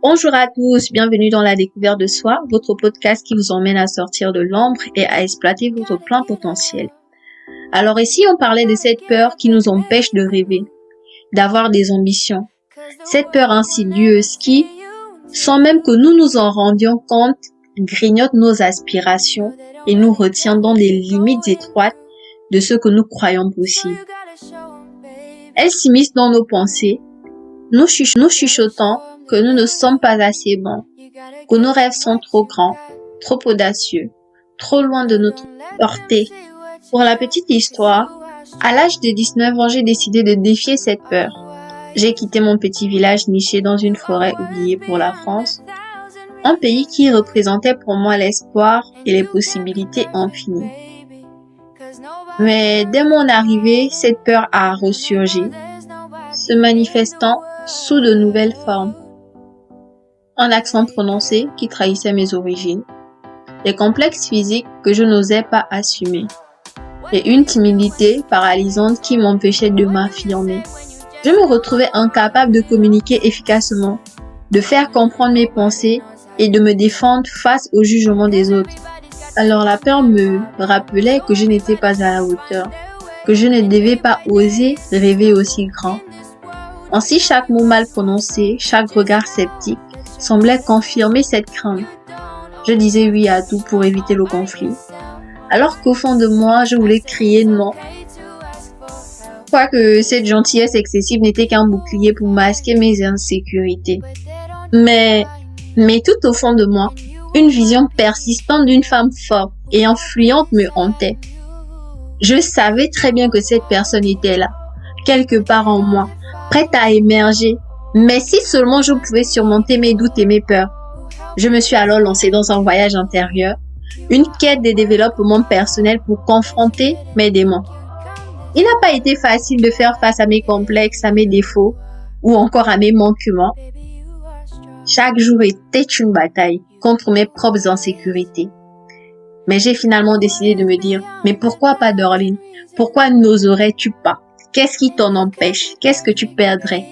Bonjour à tous, bienvenue dans la découverte de soi, votre podcast qui vous emmène à sortir de l'ombre et à exploiter votre plein potentiel. Alors ici, on parlait de cette peur qui nous empêche de rêver, d'avoir des ambitions. Cette peur insidieuse qui, sans même que nous nous en rendions compte, grignote nos aspirations et nous retient dans des limites étroites de ce que nous croyons possible. Elle s'immisce dans nos pensées, nous chuchotant que nous ne sommes pas assez bons, que nos rêves sont trop grands, trop audacieux, trop loin de notre portée. Pour la petite histoire, à l'âge de 19 ans, j'ai décidé de défier cette peur. J'ai quitté mon petit village niché dans une forêt oubliée pour la France, un pays qui représentait pour moi l'espoir et les possibilités infinies. Mais dès mon arrivée, cette peur a ressurgi, se manifestant sous de nouvelles formes. Un accent prononcé qui trahissait mes origines, des complexes physiques que je n'osais pas assumer, et une timidité paralysante qui m'empêchait de m'affirmer. Je me retrouvais incapable de communiquer efficacement, de faire comprendre mes pensées et de me défendre face au jugement des autres. Alors la peur me rappelait que je n'étais pas à la hauteur, que je ne devais pas oser rêver aussi grand. Ainsi, chaque mot mal prononcé, chaque regard sceptique, semblait confirmer cette crainte. Je disais oui à tout pour éviter le conflit, alors qu'au fond de moi, je voulais crier non. Quoique cette gentillesse excessive n'était qu'un bouclier pour masquer mes insécurités. Mais tout au fond de moi, une vision persistante d'une femme forte et influente me hantait. Je savais très bien que cette personne était là, quelque part en moi, prête à émerger. Mais si seulement je pouvais surmonter mes doutes et mes peurs. Je me suis alors lancée dans un voyage intérieur, une quête de développement personnel pour confronter mes démons. Il n'a pas été facile de faire face à mes complexes, à mes défauts ou encore à mes manquements. Chaque jour était une bataille contre mes propres insécurités. Mais j'ai finalement décidé de me dire, mais pourquoi pas Dorline? Pourquoi n'oserais-tu pas? Qu'est-ce qui t'en empêche? Qu'est-ce que tu perdrais?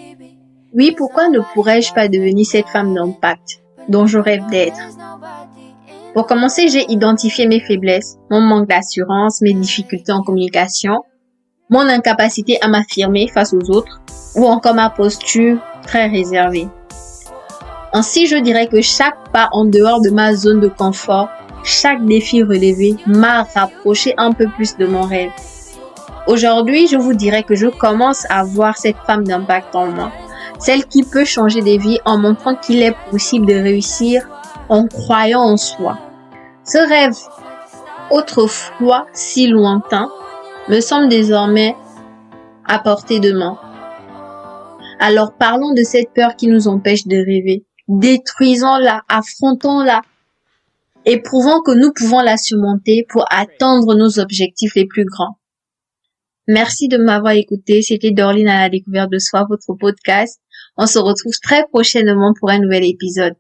Oui, pourquoi ne pourrais-je pas devenir cette femme d'impact dont je rêve d'être? Pour commencer, j'ai identifié mes faiblesses, mon manque d'assurance, mes difficultés en communication, mon incapacité à m'affirmer face aux autres, ou encore ma posture très réservée. Ainsi, je dirais que chaque pas en dehors de ma zone de confort, chaque défi relevé m'a rapproché un peu plus de mon rêve. Aujourd'hui, je vous dirais que je commence à voir cette femme d'impact en moi. Celle qui peut changer des vies en montrant qu'il est possible de réussir en croyant en soi. Ce rêve, autrefois si lointain, me semble désormais à portée de main. Alors parlons de cette peur qui nous empêche de rêver. Détruisons-la, affrontons-la et prouvons que nous pouvons la surmonter pour atteindre nos objectifs les plus grands. Merci de m'avoir écouté. C'était Dorline à la découverte de soi, votre podcast. On se retrouve très prochainement pour un nouvel épisode.